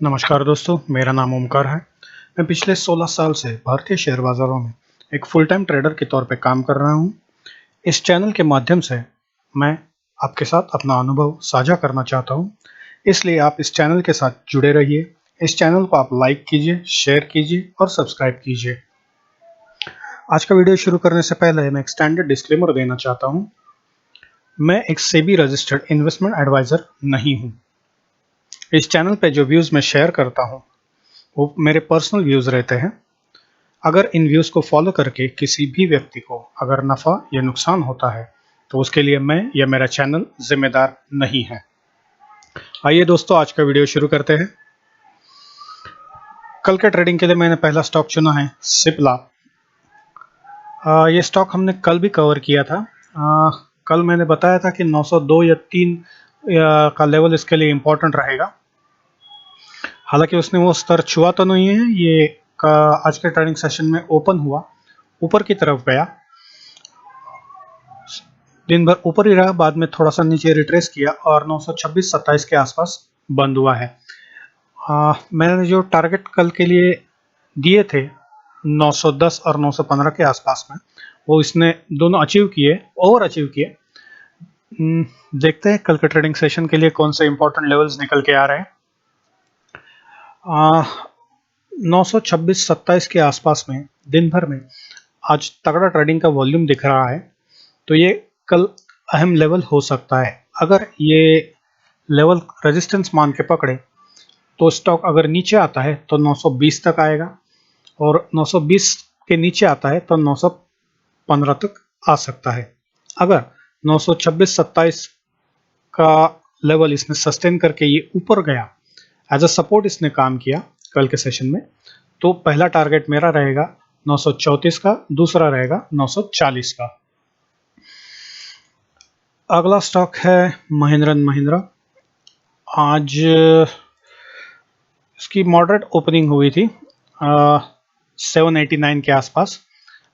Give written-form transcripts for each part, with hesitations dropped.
नमस्कार दोस्तों, मेरा नाम ओमकार है। मैं पिछले 16 साल से भारतीय शेयर बाज़ारों में एक फुल टाइम ट्रेडर के तौर पे काम कर रहा हूँ। इस चैनल के माध्यम से मैं आपके साथ अपना अनुभव साझा करना चाहता हूँ, इसलिए आप इस चैनल के साथ जुड़े रहिए। इस चैनल को आप लाइक कीजिए, शेयर कीजिए और सब्सक्राइब कीजिए। आज का वीडियो शुरू करने से पहले मैं एक स्टैंडर्ड डिस्क्लेमर देना चाहता हूँ। मैं एक सेबी रजिस्टर्ड इन्वेस्टमेंट एडवाइज़र नहीं हूँ। इस चैनल पे जो व्यूज़ मैं शेयर करता हूँ वो मेरे पर्सनल व्यूज़ रहते हैं। अगर इन व्यूज़ को फॉलो करके किसी भी व्यक्ति को अगर नफ़ा या नुकसान होता है तो उसके लिए मैं या मेरा चैनल जिम्मेदार नहीं है। आइए दोस्तों, आज का वीडियो शुरू करते हैं। कल के ट्रेडिंग के लिए मैंने पहला स्टॉक चुना है सिप्ला। ये स्टॉक हमने कल भी कवर किया था। कल मैंने बताया था कि 902 या 3 का लेवल इसके लिए इम्पोर्टेंट रहेगा। हालांकि उसने वो स्तर छुआ तो नहीं है। ये आज के ट्रेडिंग सेशन में ओपन हुआ, ऊपर की तरफ गया, दिन भर ऊपर ही रहा, बाद में थोड़ा सा नीचे रिट्रेस किया और 926-27 के आसपास बंद हुआ है। मैंने जो टारगेट कल के लिए दिए थे 910 और 915 के आसपास में, वो इसने दोनों अचीव किए, ओवर अचीव किए। देखते हैं कल के ट्रेडिंग सेशन के लिए कौन से इंपॉर्टेंट लेवल्स निकल के आ रहे हैं। 926-27 के आसपास में दिन भर में आज तगड़ा ट्रेडिंग का वॉल्यूम दिख रहा है, तो ये कल अहम लेवल हो सकता है। अगर ये लेवल रेजिस्टेंस मान के पकड़े तो स्टॉक अगर नीचे आता है तो 920 तक आएगा और 920 के नीचे आता है तो 915 तक आ सकता है। अगर 926-27 का लेवल इसने सस्टेन करके ये ऊपर गया, एज अ सपोर्ट इसने काम किया कल के सेशन में, तो पहला टारगेट मेरा रहेगा 934 का, दूसरा रहेगा 940 का। अगला स्टॉक है महिंद्रा एंड महिंद्रा। आज इसकी मॉडरेट ओपनिंग हुई थी 789 के आसपास।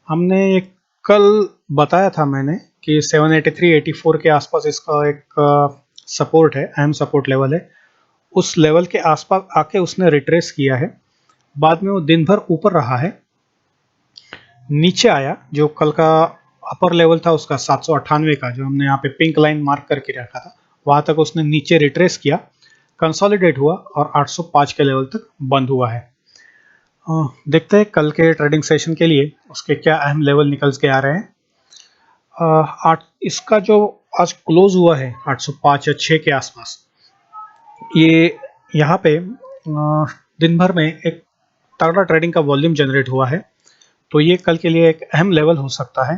हमने कल बताया था मैंने कि 783-84 के आसपास इसका एक सपोर्ट है, अहम सपोर्ट लेवल है। उस लेवल के आसपास आके उसने रिट्रेस किया है, बाद में वो दिन भर ऊपर रहा है, नीचे आया। जो कल का अपर लेवल था उसका 798 का, जो हमने यहाँ पे पिंक लाइन मार्क करके रखा था, वहां तक उसने नीचे रिट्रेस किया, कंसोलिडेट हुआ और 805 के लेवल तक बंद हुआ है। देखते हैं कल के ट्रेडिंग सेशन के लिए उसके क्या अहम लेवल निकल के आ रहे हैं। इसका जो आज क्लोज हुआ है 805 या 6 के आसपास, ये यहाँ पे दिन भर में एक तगड़ा ट्रेडिंग का वॉल्यूम जनरेट हुआ है, तो ये कल के लिए एक अहम लेवल हो सकता है।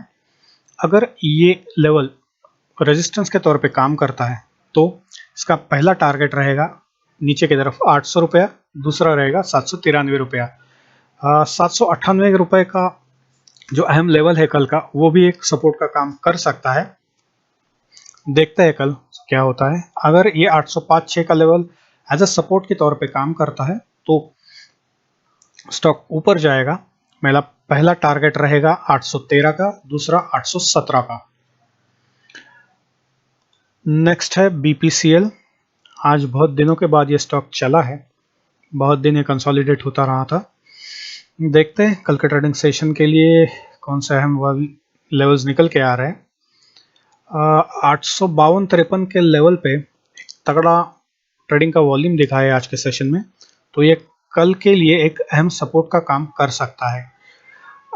अगर ये लेवल रेजिस्टेंस के तौर पे काम करता है तो इसका पहला टारगेट रहेगा नीचे की तरफ 800 रुपया, दूसरा रहेगा 793 रुपया। 798 रुपये का जो अहम लेवल है कल का, वो भी एक सपोर्ट का काम कर सकता है। देखते हैं कल क्या होता है। अगर ये 805-6 का लेवल एज अ सपोर्ट के तौर पे काम करता है तो स्टॉक ऊपर जाएगा। मेरा पहला टारगेट रहेगा 813 का, दूसरा 817 का। नेक्स्ट है बीपीसीएल। आज बहुत दिनों के बाद ये स्टॉक चला है, बहुत दिन ये कंसोलिडेट होता रहा था। देखते हैं कल के ट्रेडिंग सेशन के लिए कौन से अहम लेवल्स निकल के आ रहे हैं। 852-53 के लेवल पे तगड़ा ट्रेडिंग का वॉल्यूम दिखा है आज के सेशन में, तो ये कल के लिए एक अहम सपोर्ट का काम कर सकता है।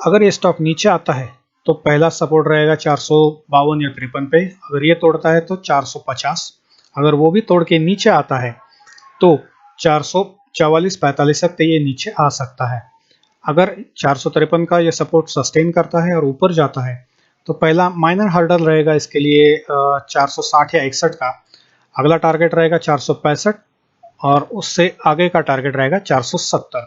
अगर ये स्टॉक नीचे आता है तो पहला सपोर्ट रहेगा 452 या 53 पे, अगर ये तोड़ता है तो 450, अगर वो भी तोड़ के नीचे आता है तो 444-45 तक ये नीचे आ सकता है। अगर 453 का ये सपोर्ट सस्टेन करता है और ऊपर जाता है तो पहला माइनर हर्डल रहेगा इसके लिए 460 या 61 का, अगला टारगेट रहेगा 465 और उससे आगे का टारगेट रहेगा 470।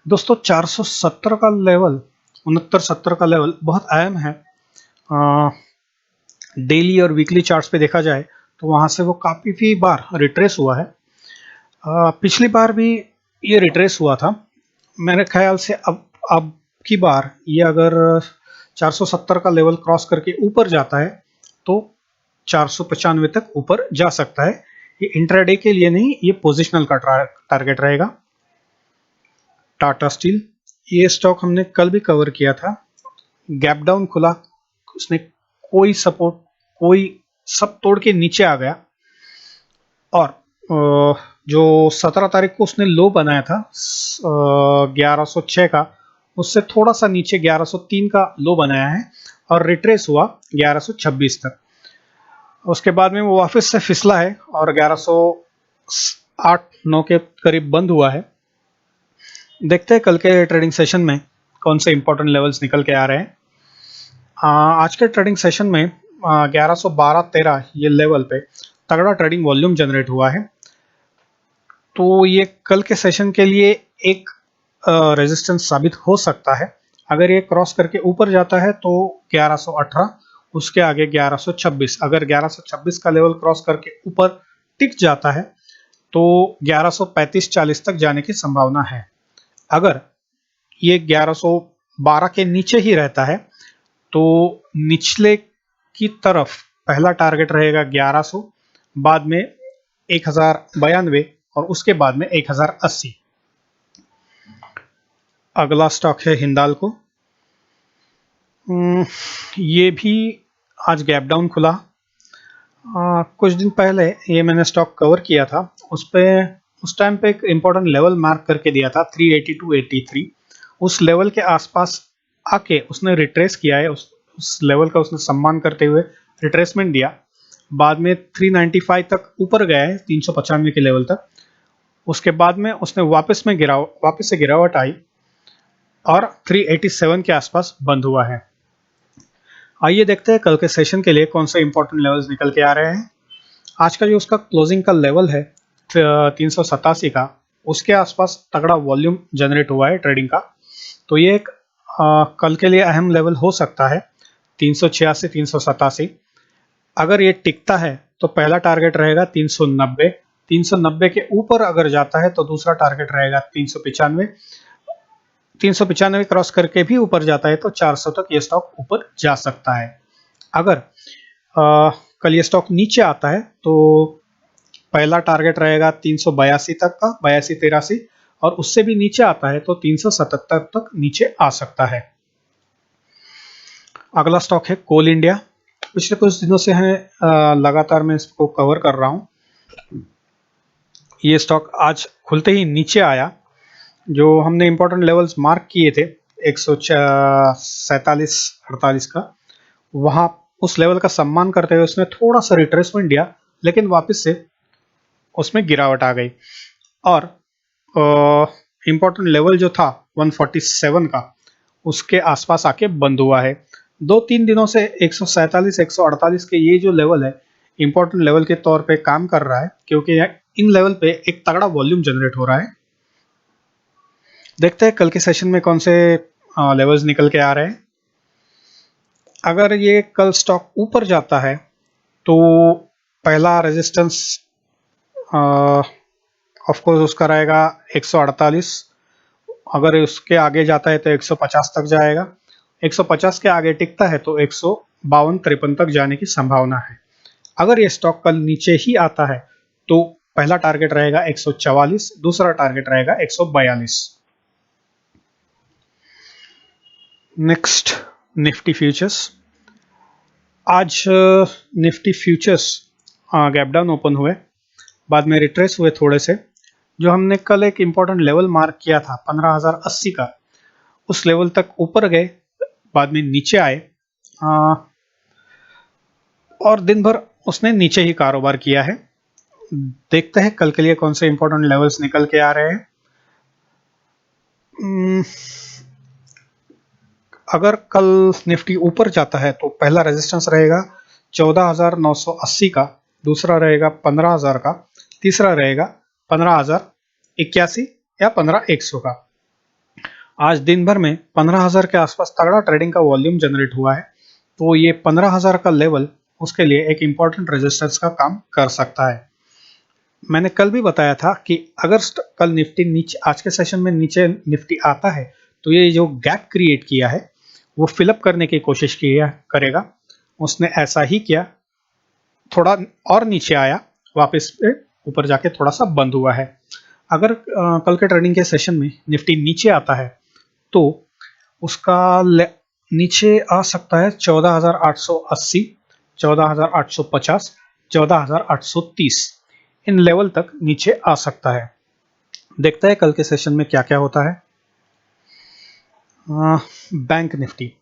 दोस्तों 470 का लेवल, 69-70 का लेवल बहुत अहम है। डेली और वीकली चार्ट्स पे देखा जाए तो वहां से वो काफी बार रिट्रेस हुआ है। पिछली बार भी ये रिट्रेस हुआ था। मेरे ख्याल से अब की बार ये अगर 470 का लेवल क्रॉस करके ऊपर जाता है तो 495 तक ऊपर जा सकता है। ये इंट्राडे के लिए नहीं, ये पोजिशनल का टारगेट रहेगा। टाटा स्टील, ये स्टॉक हमने कल भी कवर किया था, गैप डाउन खुला, उसने कोई सपोर्ट, कोई सब तोड़ के नीचे आ गया और जो 17 तारीख को उसने लो बनाया था 1106 का, उससे थोड़ा सा नीचे 1103 का लो बनाया है और रिट्रेस हुआ 1126 तक। उसके बाद में वो वापस से फिसला है और 1108-9 के करीब बंद हुआ है। देखते हैं कल के ट्रेडिंग सेशन में कौन से इंपॉर्टेंट लेवल्स निकल के आ रहे हैं। आज के ट्रेडिंग सेशन में 1112-13 ये लेवल पे तगड़ा ट्रेडिंग वॉल्यूम जनरेट हुआ है, तो ये कल के सेशन के लिए एक रेजिस्टेंस साबित हो सकता है। अगर ये क्रॉस करके ऊपर जाता है तो 1118, उसके आगे 1126। अगर 1126 का लेवल क्रॉस करके ऊपर टिक जाता है तो 1135-40 तक जाने की संभावना है। अगर ये 1112 के नीचे ही रहता है तो निचले की तरफ पहला टारगेट रहेगा 1100, बाद में 1092 और उसके बाद में 1080। अगला स्टॉक है हिंडाल्को। ये भी आज गैप डाउन खुला। कुछ दिन पहले ये मैंने स्टॉक कवर किया था, उस टाइम पे एक इम्पोर्टेंट लेवल मार्क करके दिया था 382.83। उस लेवल के आसपास आके उसने रिट्रेस किया है, उस लेवल का उसने सम्मान करते हुए रिट्रेसमेंट दिया। बाद में 395 तक ऊपर गया है, 395 के लेवल तक। उसके बाद में उसने वापस से गिरावट आई और 387 के आसपास बंद हुआ है। आइए देखते हैं कल के सेशन के लिए कौन से इंपॉर्टेंट लेवल्स निकल के आ रहे हैं। आज का जो उसका क्लोजिंग का लेवल है 387 का, उसके आसपास तगड़ा वॉल्यूम जनरेट हुआ है ट्रेडिंग का, तो ये एक कल के लिए अहम लेवल हो सकता है 386-387। अगर ये टिकता है तो पहला टारगेट रहेगा 390। 390 के ऊपर अगर जाता है तो दूसरा टारगेट रहेगा 395। 395 क्रॉस करके भी ऊपर जाता है तो 400 तक ये स्टॉक ऊपर जा सकता है। अगर कल ये स्टॉक नीचे आता है तो पहला टारगेट रहेगा 382 तक का, 82-83, और उससे भी नीचे आता है तो 377 तक नीचे आ सकता है। अगला स्टॉक है कोल इंडिया। पिछले कुछ दिनों से है लगातार मैं इसको कवर कर रहा हूं। ये स्टॉक आज खुलते ही नीचे आया। जो हमने इंपॉर्टेंट लेवल्स मार्क किए थे 147-48 का, वहां उस लेवल का सम्मान करते हुए उसने थोड़ा सा रिट्रेसमेंट दिया, लेकिन वापस से उसमें गिरावट आ गई और इंपॉर्टेंट लेवल जो था 147 का, उसके आसपास आके बंद हुआ है। 2-3 दिनों से 147-148 के ये जो लेवल है इंपॉर्टेंट लेवल के तौर पे काम कर रहा है, क्योंकि इन लेवल पे एक तगड़ा वॉल्यूम जनरेट हो रहा है। देखते हैं कल के सेशन में कौन से लेवल्स निकल के आ रहे हैं। अगर ये कल स्टॉक ऊपर जाता है तो पहला रेजिस्टेंस ऑफ कोर्स उसका रहेगा 148। अगर उसके आगे जाता है तो 150 तक जाएगा। 150 के आगे टिकता है तो 152-53 तक जाने की संभावना है। अगर ये स्टॉक कल नीचे ही आता है तो पहला टारगेट रहेगा 144, दूसरा टारगेट रहेगा 142। Next Nifty futures. आज Nifty futures gap down open हुए, बाद में रिट्रेस हुए थोड़े से। जो हमने कल एक इम्पोर्टेंट लेवल मार्क किया था 15,080 का, उस लेवल तक ऊपर गए, बाद में नीचे आए और दिन भर उसने नीचे ही कारोबार किया है। देखते हैं कल के लिए कौन से इंपॉर्टेंट लेवल्स निकल के आ रहे हैं। अगर कल निफ्टी ऊपर जाता है तो पहला रेजिस्टेंस रहेगा 14,980 का, दूसरा रहेगा 15,000 का, तीसरा रहेगा 15,081 या 15,100 का। आज दिन भर में 15,000 के आसपास तगड़ा ट्रेडिंग का वॉल्यूम जनरेट हुआ है, तो ये 15,000 का लेवल उसके लिए एक इम्पॉर्टेंट रेजिस्टेंस का काम कर सकता है। मैंने कल भी बताया था कि अगर कल निफ्टी नीचे, आज के सेशन में नीचे निफ्टी आता है तो ये जो गैप क्रिएट किया है वो फिलअप करने की कोशिश करेगा। उसने ऐसा ही किया, थोड़ा और नीचे आया वापस पे ऊपर जाके थोड़ा सा बंद हुआ है। अगर कल के ट्रेडिंग के सेशन में निफ्टी नीचे आता है तो उसका नीचे आ सकता है 14,880, 14,850, 14,830 इन लेवल तक नीचे आ सकता है। देखते हैं कल के सेशन में क्या क्या होता है। बैंक निफ्टी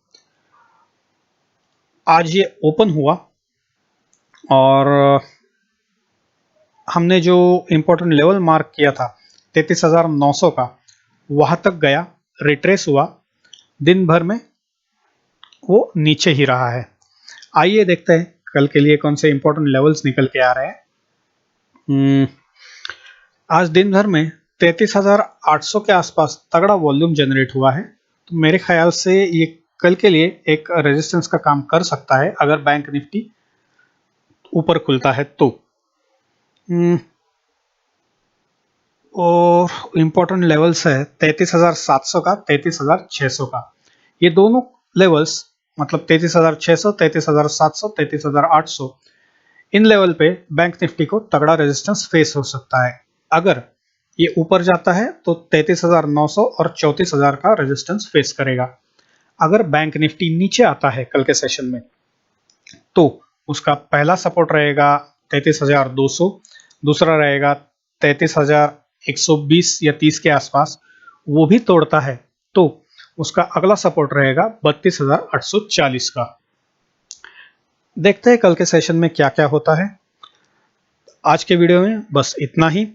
आज ये ओपन हुआ और हमने जो इम्पोर्टेंट लेवल मार्क किया था 33,900 का, वहां तक गया, रिट्रेस हुआ, दिन भर में वो नीचे ही रहा है। आइए देखते हैं कल के लिए कौन से इम्पोर्टेंट लेवल्स निकल के आ रहे हैं। आज दिन भर में 33,800 के आसपास तगड़ा वॉल्यूम जनरेट हुआ है, तो मेरे ख्याल से ये कल के लिए एक रेजिस्टेंस का काम कर सकता है अगर बैंक निफ्टी ऊपर खुलता है तो। और इम्पोर्टेंट लेवल्स है 33,700 का, 33,600 का। ये दोनों लेवल्स मतलब 33,600, 33,700, 33,800 इन लेवल पे बैंक निफ्टी को तगड़ा रेजिस्टेंस फेस हो सकता है। अगर ये ऊपर जाता है तो 33,900 और 34,000 का रेजिस्टेंस फेस करेगा। अगर बैंक निफ्टी नीचे आता है कल के सेशन में तो उसका पहला सपोर्ट रहेगा 33,200, दूसरा रहेगा 33,120 या 30 के आसपास, वो भी तोड़ता है तो उसका अगला सपोर्ट रहेगा 32,840 का। देखते हैं कल के सेशन में क्या क्या होता है। आज के वीडियो में बस इतना ही।